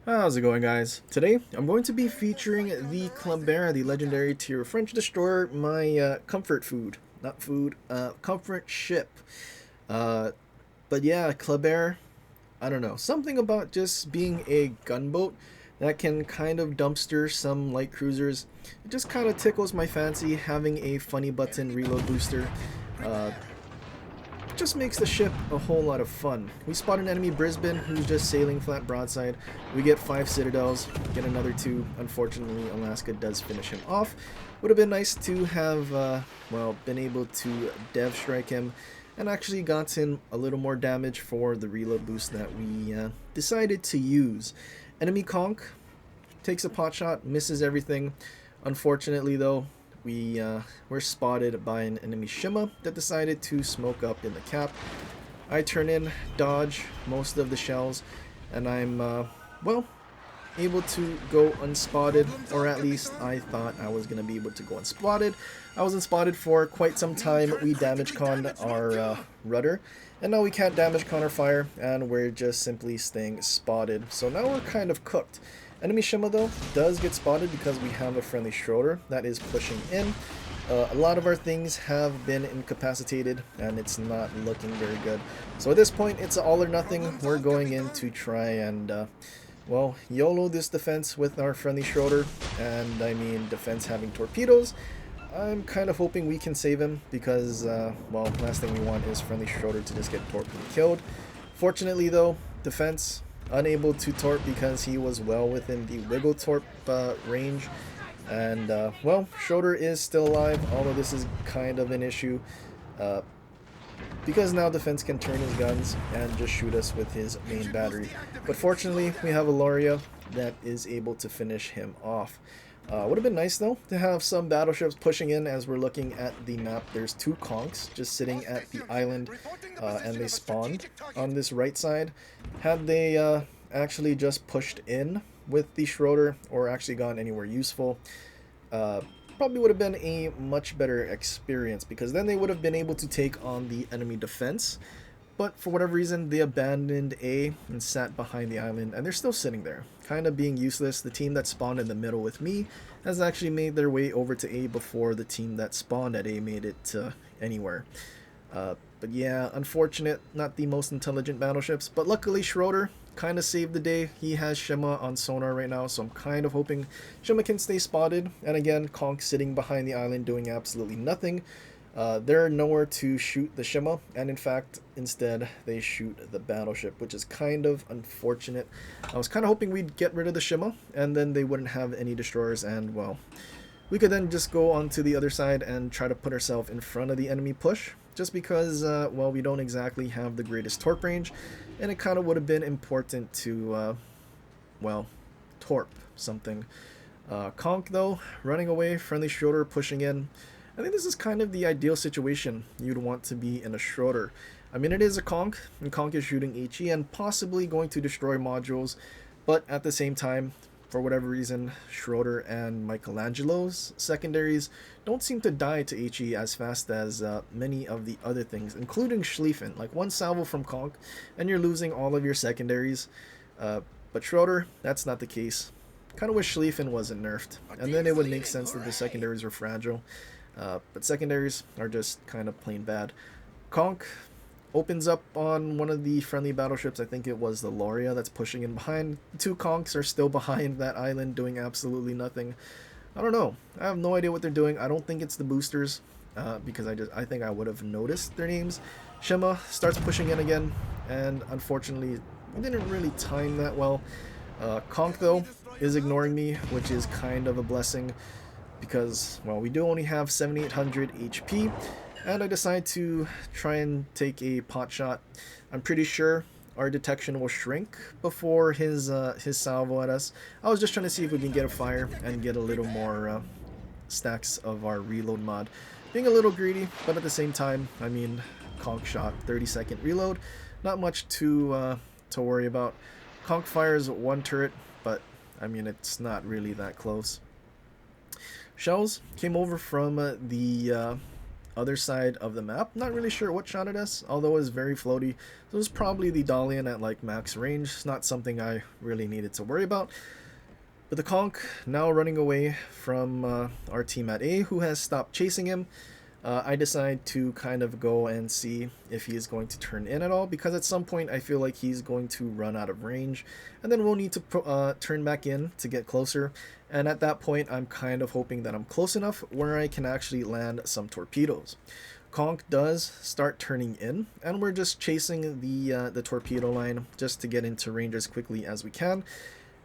How's it going, guys? Today I'm going to be featuring the Kleber, the legendary tier French destroyer, my comfort food, not food, comfort ship. Uh, but yeah, Kleber, I don't know, something about just being a gunboat that can kind of dumpster some light cruisers. It just kind of tickles my fancy having a funny button reload booster. Uh, just makes the ship a whole lot of fun. We spot an enemy Brisbane who's just sailing flat broadside. We get 5 citadels, get another 2. Unfortunately, Alaska does finish him off. Would have been nice to have, been able to dev strike him and actually gotten a little more damage for the reload boost that we decided to use. Enemy Conk takes a pot shot, misses everything. Unfortunately, though, we were spotted by an enemy Shima that decided to smoke up in the cap. I turn in, dodge most of the shells, and I'm, able to go unspotted, or at least I thought I was going to be able to go unspotted. I was unspotted for quite some time. We damage conned our rudder, and now we can't damage con our fire, and we're just simply staying spotted. So now we're kind of cooked. Enemy Shima, though, does get spotted because we have a friendly Schroeder that is pushing in. A lot of our things have been incapacitated, and it's not looking very good. So at this point, it's all or nothing. We're going in to try and, YOLO this defense with our friendly Schroeder. And, I mean, defense having torpedoes. I'm kind of hoping we can save him because, last thing we want is friendly Schroeder to just get torpedo killed. Fortunately, though, defense unable to torp because he was well within the wiggle torp range. And, Schroeder is still alive, although this is kind of an issue. Because now defense can turn his guns and just shoot us with his main battery. But fortunately, we have a Loria that is able to finish him off. Would have been nice, though, to have some battleships pushing in as we're looking at the map. There's 2 conks just sitting at the island, and they spawned on this right side. Had they actually just pushed in with the Schroeder, or actually gone anywhere useful, probably would have been a much better experience, because then they would have been able to take on the enemy defense. But for whatever reason, they abandoned A and sat behind the island, and they're still sitting there, kind of being useless. The team that spawned in the middle with me has actually made their way over to A before the team that spawned at A made it to anywhere. But yeah, unfortunate, not the most intelligent battleships, but luckily Schroeder kind of saved the day. He has Shima on sonar right now, so I'm kind of hoping Shima can stay spotted. And again, Conk sitting behind the island doing absolutely nothing. They're nowhere to shoot the Shima, and in fact, instead, they shoot the battleship, which is kind of unfortunate. I was kind of hoping we'd get rid of the Shima, and then they wouldn't have any destroyers, and, well, we could then just go on to the other side and try to put ourselves in front of the enemy push, just because, we don't exactly have the greatest torp range, and it kind of would have been important to, torp something. Conk, though, running away, friendly Schroeder pushing in. I think this is kind of the ideal situation you'd want to be in a Schroeder. I mean, it is a Conk, and Conk is shooting HE and possibly going to destroy modules, but at the same time, for whatever reason, Schroeder and Michelangelo's secondaries don't seem to die to HE as fast as many of the other things, including Schlieffen. Like, one salvo from Conk, and you're losing all of your secondaries. But Schroeder, that's not the case. Kind of wish Schlieffen wasn't nerfed, and then it would make sense that the secondaries were fragile. But secondaries are just kind of plain bad. Conk opens up on one of the friendly battleships. I think it was the Loria that's pushing in behind. 2 Conks are still behind that island doing absolutely nothing. I don't know. I have no idea what they're doing. I don't think it's the boosters, because I think I would have noticed their names. Shima starts pushing in again, and unfortunately, it didn't really time that well. Conk, though, is ignoring me, which is kind of a blessing, because, well, we do only have 7,800 HP, and I decide to try and take a pot shot. I'm pretty sure our detection will shrink before his salvo at us. I was just trying to see if we can get a fire and get a little more stacks of our reload mod. Being a little greedy, but at the same time, I mean, Conk shot, 30-second reload, not much to worry about. Conk fires 1 turret, but I mean, it's not really that close. Shells came over from the other side of the map. Not really sure what shot it is, although it's very floaty. So it was probably the Dalian at like max range. It's not something I really needed to worry about. But the Conch now running away from our team at A, who has stopped chasing him. I decide to kind of go and see if he is going to turn in at all, because at some point I feel like he's going to run out of range, and then we'll need to turn back in to get closer. And at that point, I'm kind of hoping that I'm close enough where I can actually land some torpedoes. Conch does start turning in, and we're just chasing the torpedo line just to get into range as quickly as we can.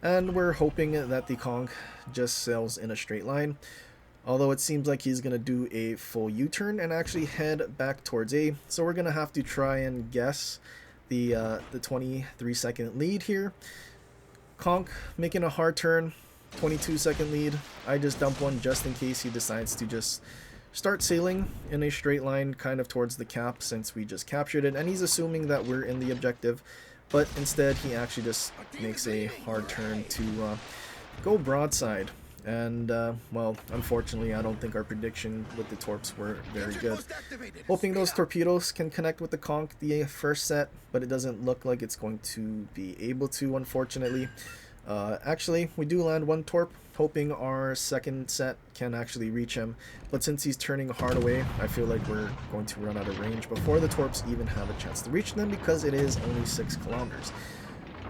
And we're hoping that the Conch just sails in a straight line. Although it seems like he's going to do a full U-turn and actually head back towards A. So we're going to have to try and guess the 23-second lead here. Conch making a hard turn, 22-second lead. I just dump one just in case he decides to just start sailing in a straight line kind of towards the cap, since we just captured it. And he's assuming that we're in the objective. But instead he actually just makes a hard turn to go broadside. And, well, unfortunately, I don't think our prediction with the torps were very good. Hoping those torpedoes can connect with the Conch the first set, but it doesn't look like it's going to be able to, unfortunately. Actually, we do land one torp, hoping our second set can actually reach him. But since he's turning hard away, I feel like we're going to run out of range before the torps even have a chance to reach them, because it is only 6 kilometers.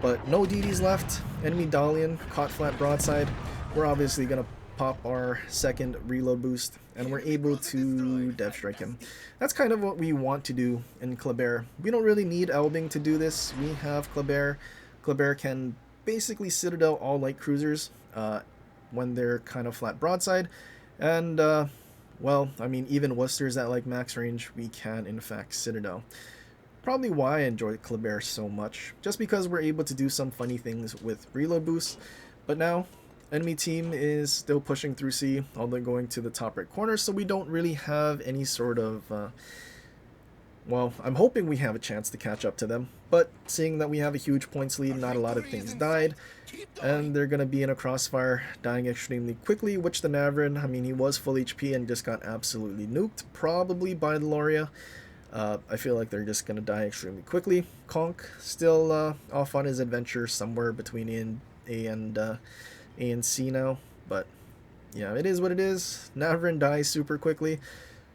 But no DDs left. Enemy Dalian caught flat broadside. We're obviously going to pop our second reload boost, and we're able to dev strike him. That's kind of what we want to do in Kleber. We don't really need Elbing to do this. We have Kleber. Kleber can basically citadel all light cruisers when they're kind of flat broadside. And, well, I mean, even Worcesters at like max range, we can in fact citadel. Probably why I enjoy Kleber so much, just because we're able to do some funny things with reload boosts. But now, enemy team is still pushing through C, although going to the top right corner, so we don't really have any sort of, well, I'm hoping we have a chance to catch up to them, but seeing that we have a huge points lead, not a lot of things died, and they're going to be in a crossfire, dying extremely quickly, which the Navrin, I mean, he was full HP and just got absolutely nuked, probably by the Loria. I feel like they're just going to die extremely quickly. Conch still off on his adventure somewhere between A and C now, but yeah, it is what it is. Navrin dies super quickly.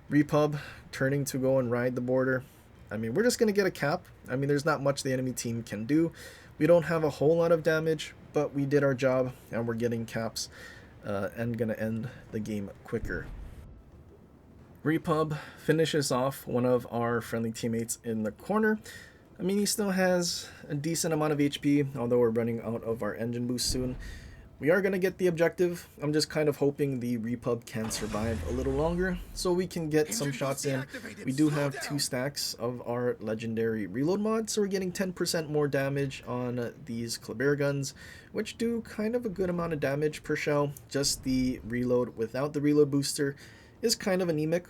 Repub turning to go and ride the border. I mean, we're just going to get a cap. I mean, there's not much the enemy team can do. We don't have a whole lot of damage, but we did our job, and we're getting caps and going to end the game quicker. Repub finishes off one of our friendly teammates in the corner. I mean, he still has a decent amount of HP, although we're running out of our engine boost soon. We are going to get the objective. I'm just kind of hoping the Repub can survive a little longer so we can get some shots in. We do have 2 stacks of our legendary reload mod, so we're getting 10% more damage on these Kleber guns, which do kind of a good amount of damage per shell. Just the reload without the reload booster is kind of anemic.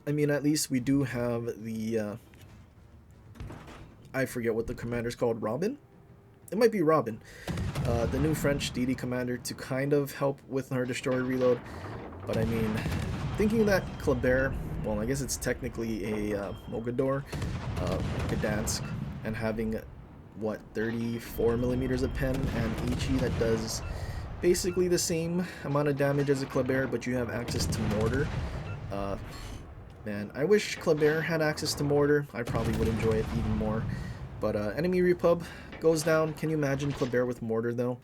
I mean, at least we do have the, I forget what the commander's called, Robin? It might be Robin. The new French DD commander to kind of help with our destroyer reload. But I mean, thinking that Kleber, well, I guess it's technically a Mogador, Gdansk, and having, what, 34 millimeters of pen and HE that does basically the same amount of damage as a Kleber, but you have access to mortar. Man, I wish Kleber had access to mortar. I probably would enjoy it even more. But enemy Repub goes down. Can you imagine Kleber with mortar, though?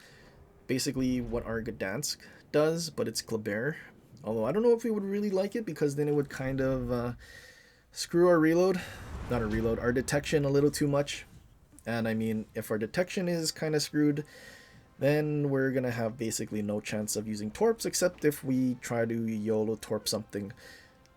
Basically what our Gdansk does, but it's Kleber. Although I don't know if we would really like it, because then it would kind of screw our reload. Not our reload, our detection a little too much. And I mean, if our detection is kind of screwed, then we're going to have basically no chance of using torps, except if we try to YOLO torp something,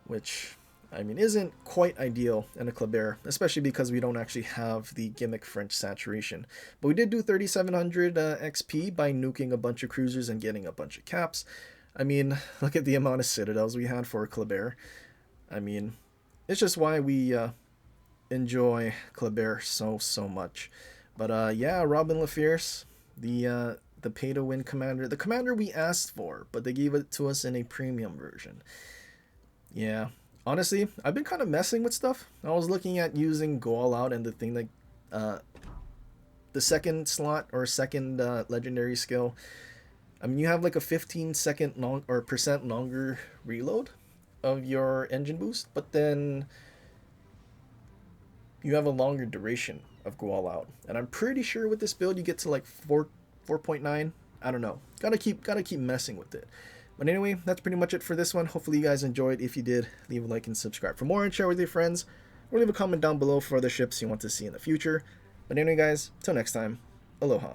which, I mean, isn't quite ideal in a Kleber, especially because we don't actually have the gimmick French saturation. But we did do 3,700 XP by nuking a bunch of cruisers and getting a bunch of caps. I mean, look at the amount of citadels we had for a Kleber. I mean, it's just why we enjoy Kleber so much. But yeah, Robin LaFierce, the pay-to-win commander. The commander we asked for, but they gave it to us in a premium version. Yeah. honestly, I've been kind of messing with stuff. I was looking at using Go All Out and the thing that the second slot or second legendary skill. I mean, you have like a 15-second long or percent longer reload of your engine boost, but then you have a longer duration of Go All Out. And I'm pretty sure with this build you get to like 4.9. I don't know. Gotta keep messing with it. But anyway, that's pretty much it for this one. Hopefully you guys enjoyed. If you did, leave a like and subscribe for more and share with your friends. Or leave a comment down below for other ships you want to see in the future. But anyway guys, till next time, aloha.